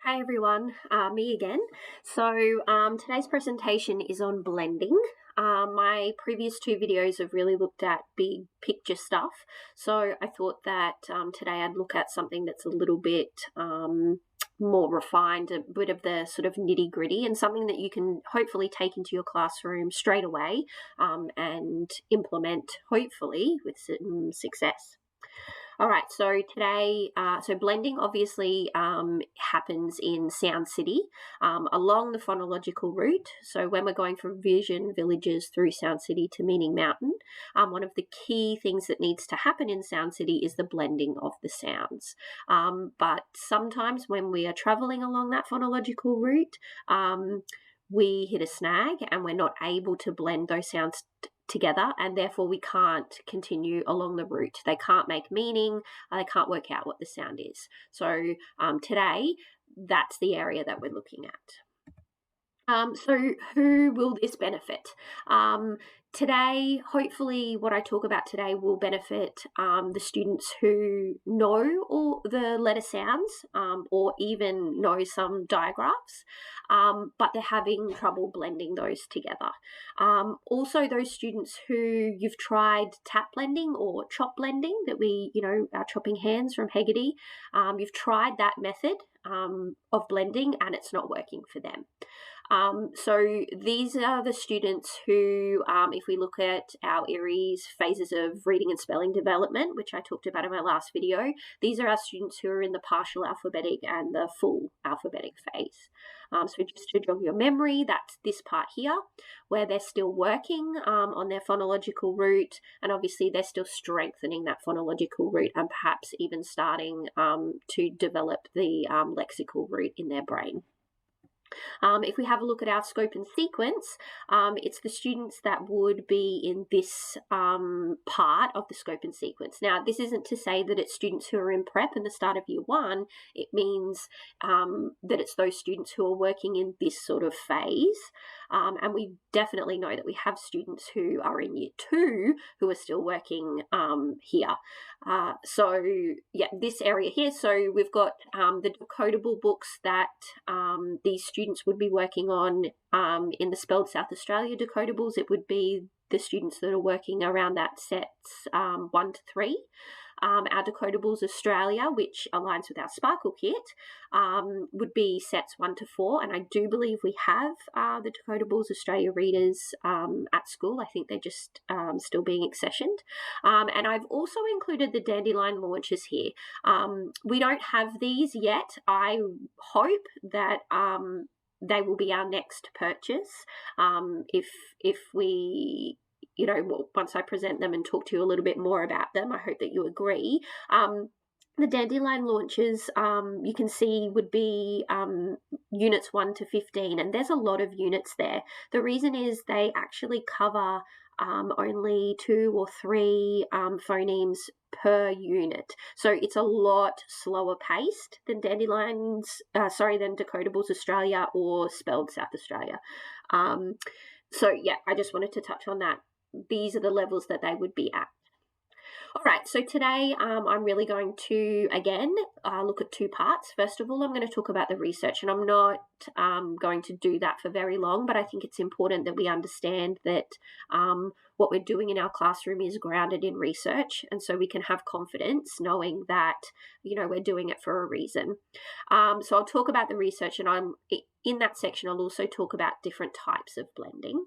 Hi everyone, me again. Today's presentation is on blending. My previous two videos have really looked at big picture stuff, so I thought that today I'd look at something that's a little bit more refined, a bit of the sort of nitty gritty, and something that you can hopefully take into your classroom straight away and implement, hopefully, with some success. All right, so today, blending obviously happens in Sound City along the phonological route. So when we're going from Vision Villages through Sound City to Meaning Mountain, one of the key things that needs to happen in Sound City is the blending of the sounds. But sometimes when we are traveling along that phonological route, we hit a snag and we're not able to blend those sounds together, and therefore we can't continue along the route. They can't make meaning, they can't work out what the sound is. So today, that's the area that we're looking at. So who will this benefit? Today, hopefully what I talk about today will benefit the students who know all the letter sounds or even know some digraphs, but they're having trouble blending those together. Also those students who you've tried tap blending or chop blending that our chopping hands from Heggerty, you've tried that method of blending and it's not working for them. So these are the students who, if we look at our ERI's phases of reading and spelling development, which I talked about in my last video, these are our students who are in the partial alphabetic and the full alphabetic phase. So just to jog your memory, that's this part here, where they're still working on their phonological route, and obviously they're still strengthening that phonological route and perhaps even starting to develop the lexical route in their brain. If we have a look at our scope and sequence, it's the students that would be in this part of the scope and sequence. Now, this isn't to say that it's students who are in prep in the start of year one. It means that it's those students who are working in this sort of phase. And we definitely know that we have students who are in year two who are still working here. So this area here. So we've got the decodable books that these students would be working on in the Spelled South Australia decodables. It would be the students that are working around that sets 1 to 3. Our Decodables Australia, which aligns with our Sparkle kit, would be sets 1 to 4, and I do believe we have the Decodables Australia readers at school. I think they're just still being accessioned. And I've also included the Dandelion launches here. We don't have these yet. I hope that they will be our next purchase if we once I present them and talk to you a little bit more about them. I hope that you agree. The Dandelion launches, you can see, would be units 1 to 15, and there's a lot of units there. The reason is they actually cover only 2 or 3 phonemes per unit. So it's a lot slower paced than than Decodables Australia or Spelled South Australia. I just wanted to touch on that. These are the levels that they would be at. All right, so today I'm really going to, again, look at 2 parts. First of all, I'm going to talk about the research, and I'm not going to do that for very long, but I think it's important that we understand that what we're doing in our classroom is grounded in research, and so we can have confidence knowing that, we're doing it for a reason. So I'll talk about the research, and in that section, I'll also talk about different types of blending.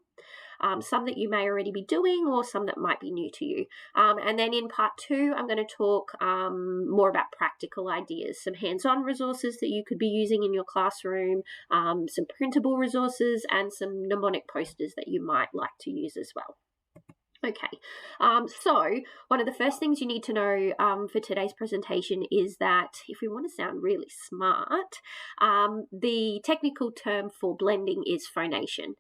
Some that you may already be doing or some that might be new to you. And then in part 2, I'm going to talk more about practical ideas, some hands-on resources that you could be using in your classroom, some printable resources, and some mnemonic posters that you might like to use as well. Okay, so one of the first things you need to know for today's presentation is that if we want to sound really smart, the technical term for blending is phonation.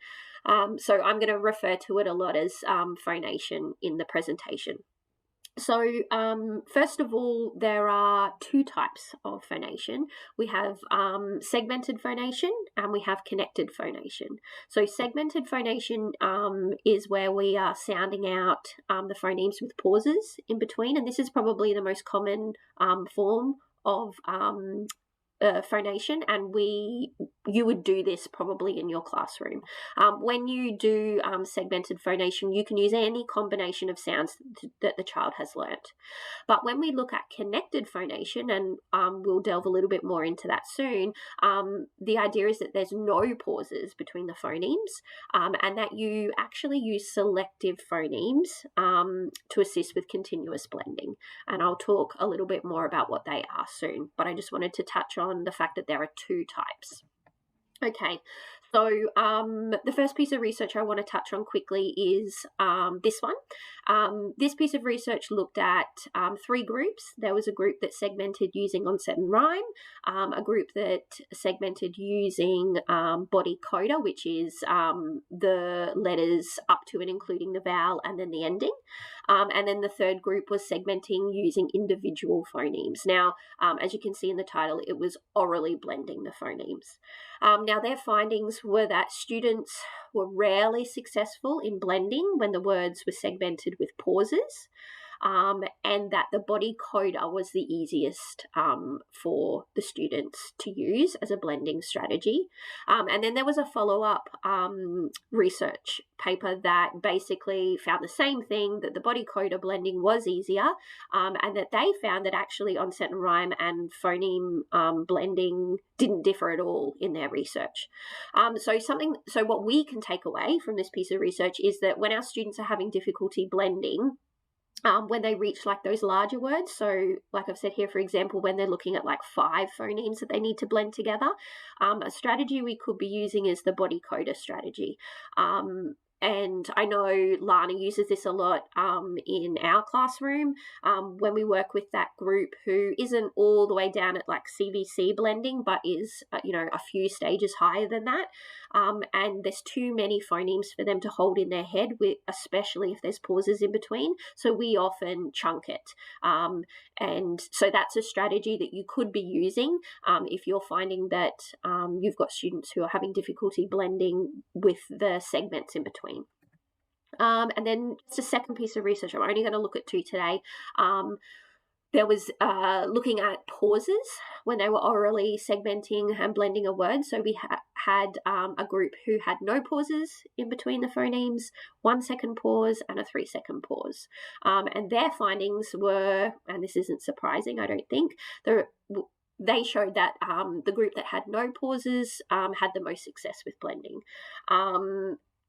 So I'm going to refer to it a lot as phonation in the presentation. So first of all, there are 2 types of phonation. We have segmented phonation and we have connected phonation. So segmented phonation is where we are sounding out the phonemes with pauses in between, and this is probably the most common form of phonation, and you would do this probably in your classroom. When you do segmented phonation, you can use any combination of sounds that the child has learnt. But when we look at connected phonation, and we'll delve a little bit more into that soon, the idea is that there's no pauses between the phonemes, and that you actually use selective phonemes to assist with continuous blending. And I'll talk a little bit more about what they are soon, but I just wanted to touch on the fact that there are two types. Okay, so the first piece of research I want to touch on quickly is this one. This piece of research looked at 3 groups. There was a group that segmented using onset and rhyme, a group that segmented using body coda, which is the letters up to and including the vowel and then the ending. And then the third group was segmenting using individual phonemes. Now, as you can see in the title, it was orally blending the phonemes. Now, their findings were that students were rarely successful in blending when the words were segmented with pauses, and that the body coda was the easiest for the students to use as a blending strategy. And then there was a follow-up research paper that basically found the same thing, that the body coda blending was easier, and that they found that actually onset and rhyme and phoneme blending didn't differ at all in their research. So what we can take away from this piece of research is that when our students are having difficulty blending, when they reach like those larger words, so like I've said here, for example, when they're looking at like 5 phonemes that they need to blend together, a strategy we could be using is the body coda strategy. And I know Lana uses this a lot in our classroom when we work with that group who isn't all the way down at like CVC blending, but is, a few stages higher than that. And there's too many phonemes for them to hold in their head, especially if there's pauses in between. So we often chunk it. And so that's a strategy that you could be using if you're finding that you've got students who are having difficulty blending with the segments in between. And then just a second piece of research, I'm only going to look at 2 today. There was looking at pauses when they were orally segmenting and blending a word. So we had a group who had no pauses in between the phonemes, 1 second pause and a 3 second pause. And their findings were, and this isn't surprising, I don't think, they showed that the group that had no pauses had the most success with blending.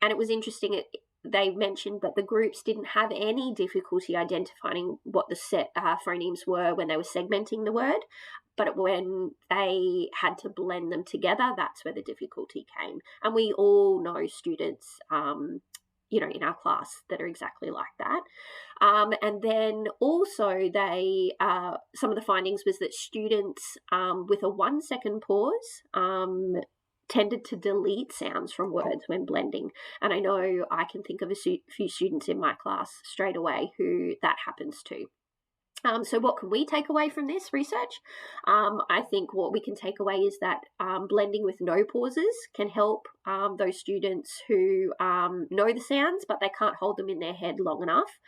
And it was interesting, they mentioned that the groups didn't have any difficulty identifying what the phonemes were when they were segmenting the word, but when they had to blend them together, that's where the difficulty came. And we all know students, in our class that are exactly like that. And then also some of the findings was that students with a 1 second pause tended to delete sounds from words when blending. And I know I can think of a few students in my class straight away who that happens to. So what can we take away from this research? I think what we can take away is that blending with no pauses can help those students who know the sounds, but they can't hold them in their head long enough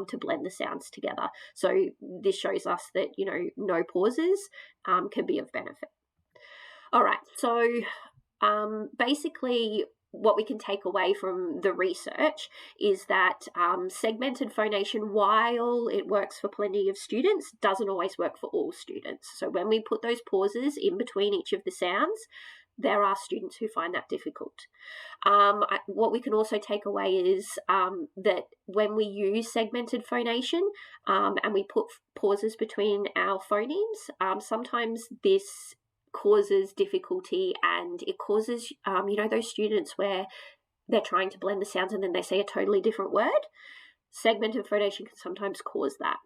to blend the sounds together. So this shows us that, no pauses can be of benefit. All right, so basically what we can take away from the research is that segmented phonation, while it works for plenty of students, doesn't always work for all students. So when we put those pauses in between each of the sounds, there are students who find that difficult. What we can also take away is that when we use segmented phonation and we put pauses between our phonemes, sometimes this causes difficulty, and it causes, those students where they're trying to blend the sounds and then they say a totally different word. Segmented phonation can sometimes cause that.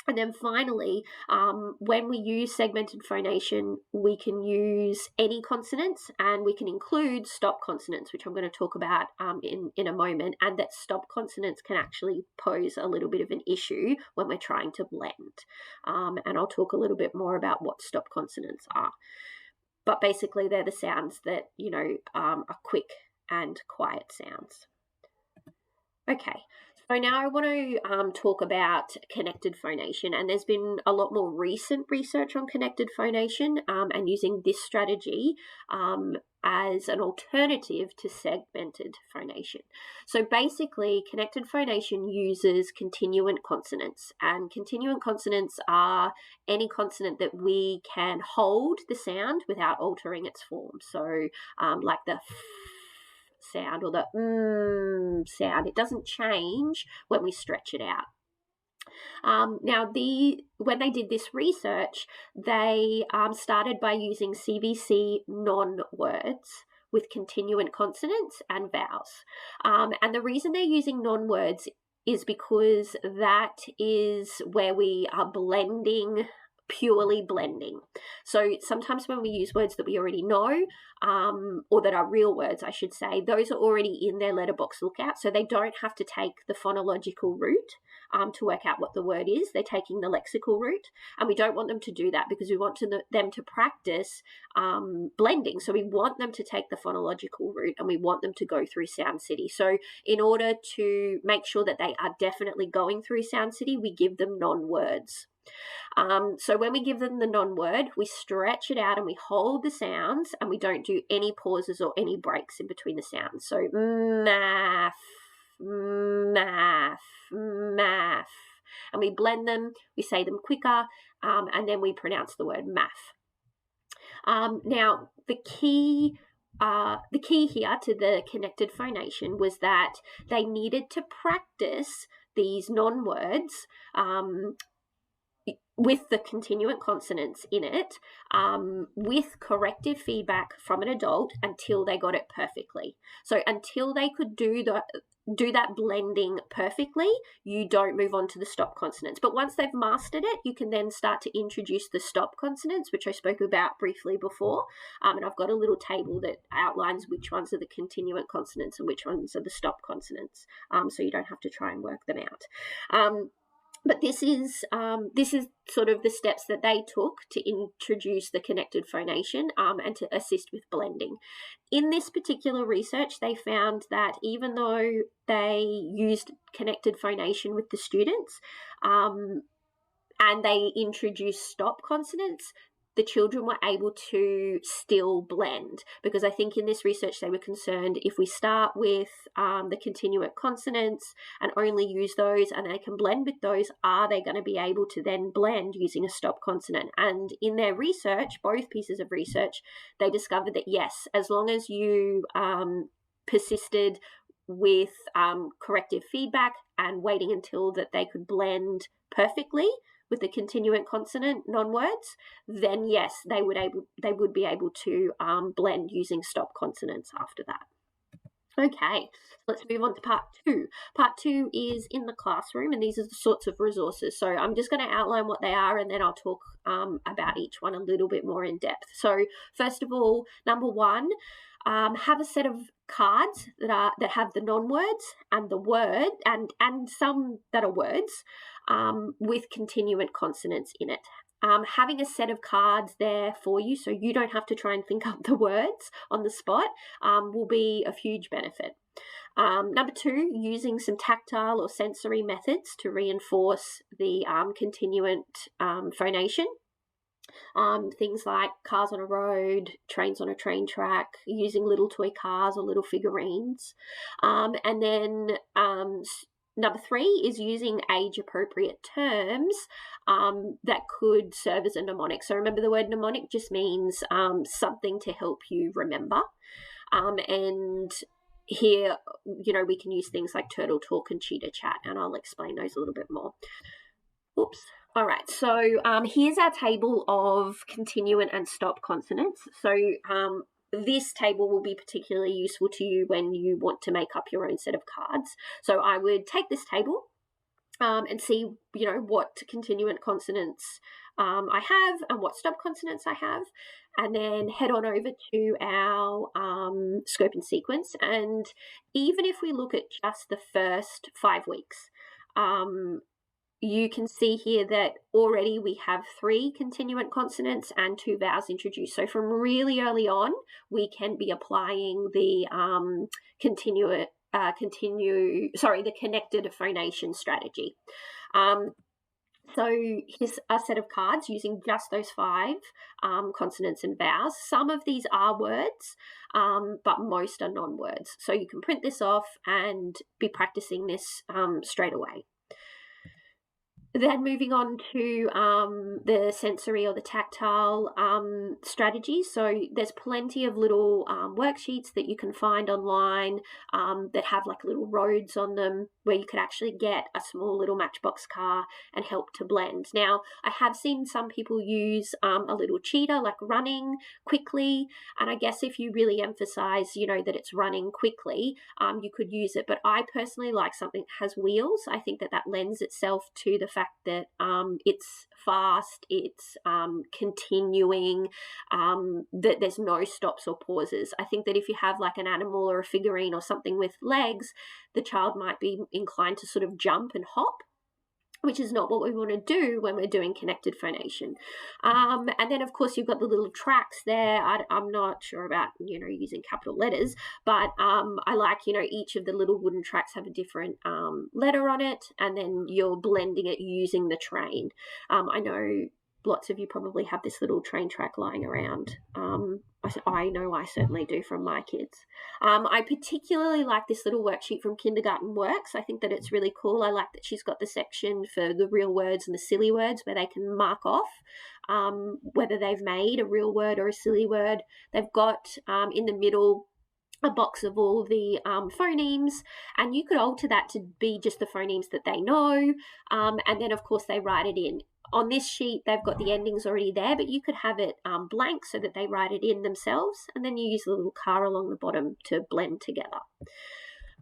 And then finally, when we use segmented phonation, we can use any consonants and we can include stop consonants, which I'm going to talk about in a moment, and that stop consonants can actually pose a little bit of an issue when we're trying to blend. And I'll talk a little bit more about what stop consonants are. But basically, they're the sounds that, are quick and quiet sounds. Okay, So now I want to talk about connected phonation, and there's been a lot more recent research on connected phonation and using this strategy as an alternative to segmented phonation. So basically, connected phonation uses continuant consonants, and continuant consonants are any consonant that we can hold the sound without altering its form. So like the sound or the sound, it doesn't change when we stretch it out. Now, when they did this research, they started by using CVC non-words with continuant consonants and vowels. And the reason they're using non-words is because that is where we are blending, purely blending. So sometimes when we use words that we already know, or that are real words, I should say, those are already in their letterbox lookout, so they don't have to take the phonological route to work out what the word is. They're taking the lexical route, and we don't want them to do that because we want them to practice blending. So we want them to take the phonological route, and we want them to go through Sound City. So in order to make sure that they are definitely going through Sound City, we give them non-words. So when we give them the non-word, we stretch it out and we hold the sounds, and we don't do any pauses or any breaks in between the sounds. So math, math, math. And we blend them, we say them quicker, and then we pronounce the word math. Now, the key here to the connected phonation was that they needed to practice these non-words with the continuant consonants in it, with corrective feedback from an adult until they got it perfectly. So until they could do that blending perfectly, you don't move on to the stop consonants. But once they've mastered it, you can then start to introduce the stop consonants, which I spoke about briefly before. And I've got a little table that outlines which ones are the continuant consonants and which ones are the stop consonants, so you don't have to try and work them out. But this is sort of the steps that they took to introduce the connected phonation and to assist with blending. In this particular research, they found that even though they used connected phonation with the students and they introduced stop consonants, the children were able to still blend, because I think in this research they were concerned if we start with the continuant consonants and only use those and they can blend with those, are they going to be able to then blend using a stop consonant? And in their research, both pieces of research, they discovered that yes, as long as you persisted with corrective feedback and waiting until that they could blend perfectly with the continuant consonant non-words, then yes, they would be able to blend using stop consonants after that. Okay, let's move on to part two. Part two is in the classroom, and these are the sorts of resources. So I'm just going to outline what they are, and then I'll talk about each one a little bit more in depth. So first of all, number one, have a set of cards that have the non-words and the word and some that are words with continuant consonants in it. Having a set of cards there for you so you don't have to try and think up the words on the spot will be of huge benefit. Number two, using some tactile or sensory methods to reinforce the continuant phonation. Things like cars on a road, trains on a train track, using little toy cars or little figurines. And then number three is using age-appropriate terms that could serve as a mnemonic. So remember, the word mnemonic just means something to help you remember. And here, we can use things like turtle talk and cheetah chat, and I'll explain those a little bit more. Oops. All right, so here's our table of continuant and stop consonants. So this table will be particularly useful to you when you want to make up your own set of cards. So I would take this table and see, what continuant consonants I have and what stop consonants I have, and then head on over to our scope and sequence. And even if we look at just the first 5 weeks, you can see here that already we have 3 continuant consonants and 2 vowels introduced. So from really early on, we can be applying the continuant the connected phonation strategy. So here's a set of cards using just those 5 consonants and vowels. Some of these are words, but most are non-words. So you can print this off and be practicing this straight away. Then moving on to the sensory or the tactile strategies. So there's plenty of little worksheets that you can find online that have like little roads on them where you could actually get a small little matchbox car and help to blend. Now, I have seen some people use a little cheetah, like running quickly. And I guess if you really emphasize, that it's running quickly, you could use it. But I personally like something that has wheels. I think that lends itself to the fact that it's fast, it's continuing, that there's no stops or pauses. I think that if you have like an animal or a figurine or something with legs, the child might be inclined to sort of jump and hop, which is not what we want to do when we're doing connected phonation. And then, of course, you've got the little tracks there. I'm not sure about, using capital letters, but I like, each of the little wooden tracks have a different letter on it, and then you're blending it using the train. I know lots of you probably have this little train track lying around. I know I certainly do from my kids. I particularly like this little worksheet from Kindergarten Works. I think that it's really cool. I like that she's got the section for the real words and the silly words where they can mark off whether they've made a real word or a silly word. They've got in the middle a box of all the phonemes, and you could alter that to be just the phonemes that they know, and then of course they write it in. On this sheet they've got the endings already there, but you could have it blank so that they write it in themselves, and then you use the little car along the bottom to blend together.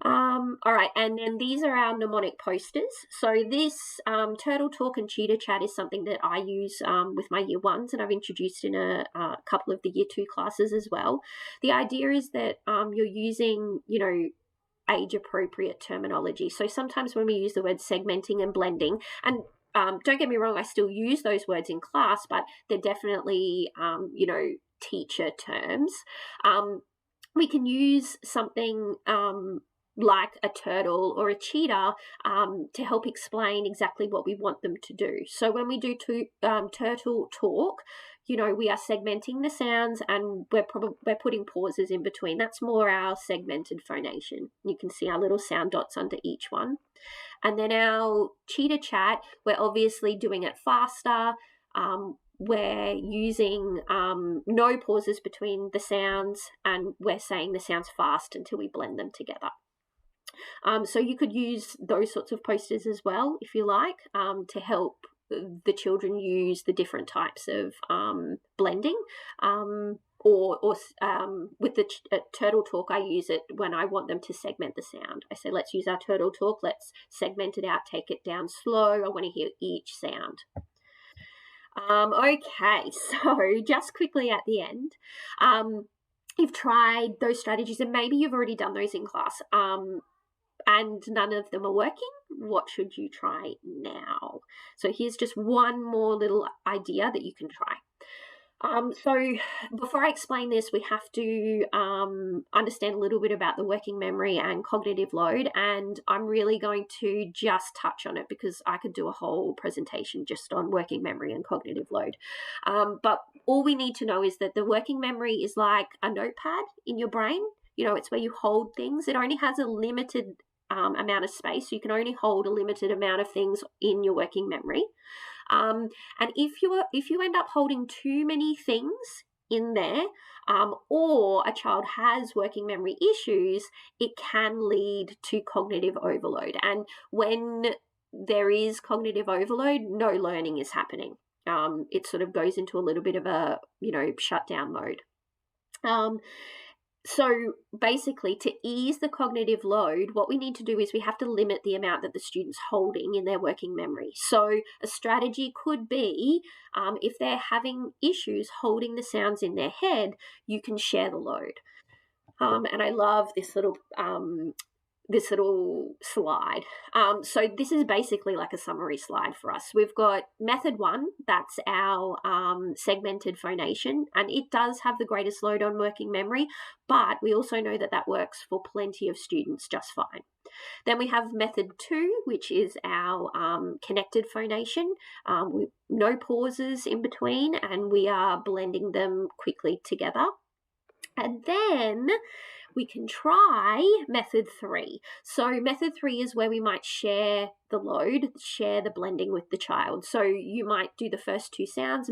All right, and then these are our mnemonic posters. So this Turtle Talk and Cheetah Chat is something that I use with my year 1s, and I've introduced in a couple of the year 2 classes as well. The idea is that you're using, age-appropriate terminology. So sometimes when we use the word segmenting and blending, and don't get me wrong, I still use those words in class, but they're definitely, teacher terms. We can use something like a turtle or a cheetah to help explain exactly what we want them to do. So when we do turtle talk, we are segmenting the sounds, and we're putting pauses in between. That's more our segmented phonation. You can see our little sound dots under each one. And then our cheetah chat, we're obviously doing it faster. We're using no pauses between the sounds, and we're saying the sounds fast until we blend them together. So you could use those sorts of posters as well, if you like, to help the children use the different types of blending. Or with the Turtle Talk, I use it when I want them to segment the sound. I say, let's use our Turtle Talk, let's segment it out, take it down slow. I want to hear each sound. Okay, so just quickly at the end, you've tried those strategies, and maybe you've already done those in class, and none of them are working. What should you try now? So here's just one more little idea that you can try. So before I explain this, we have to understand a little bit about the working memory and cognitive load, and I'm really going to just touch on it because I could do a whole presentation just on working memory and cognitive load. But all we need to know is that the working memory is like a notepad in your brain. It's where you hold things. It only has a limited amount of space. So you can only hold a limited amount of things in your working memory. And if you end up holding too many things in there, or a child has working memory issues, it can lead to cognitive overload. And when there is cognitive overload, no learning is happening. It sort of goes into a little bit of a, shutdown mode. So basically, to ease the cognitive load, what we need to do is we have to limit the amount that the student's holding in their working memory. So a strategy could be, if they're having issues holding the sounds in their head, you can share the load. And I love this little this little slide. So this is basically like a summary slide for us. We've got method 1, that's our segmented phonation, and it does have the greatest load on working memory, but we also know that that works for plenty of students just fine. Then we have method 2, which is our connected phonation, with no pauses in between, and we are blending them quickly together. And then we can try method 3. So method 3 is where we might share the load, share the blending with the child. So you might do the first 2 sounds,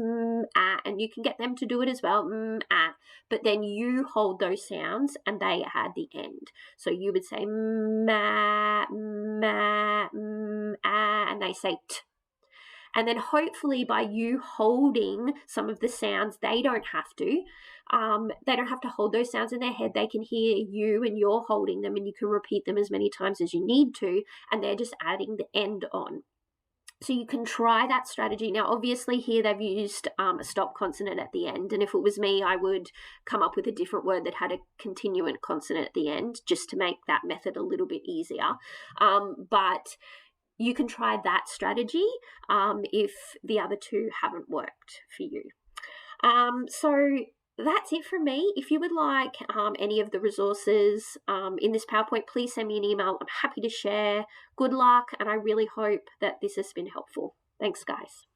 ah, and you can get them to do it as well, ah, but then you hold those sounds and they add the end. So you would say ma, ma, ah, and they say t. And then hopefully by you holding some of the sounds, they don't have to hold those sounds in their head. They can hear you and you're holding them, and you can repeat them as many times as you need to, and they're just adding the end on. So you can try that strategy. Now, obviously here they've used a stop consonant at the end, and if it was me, I would come up with a different word that had a continuant consonant at the end, just to make that method a little bit easier. But you can try that strategy if the other 2 haven't worked for you. So that's it from me. If you would like any of the resources in this PowerPoint, please send me an email. I'm happy to share. Good luck, and I really hope that this has been helpful. Thanks, guys.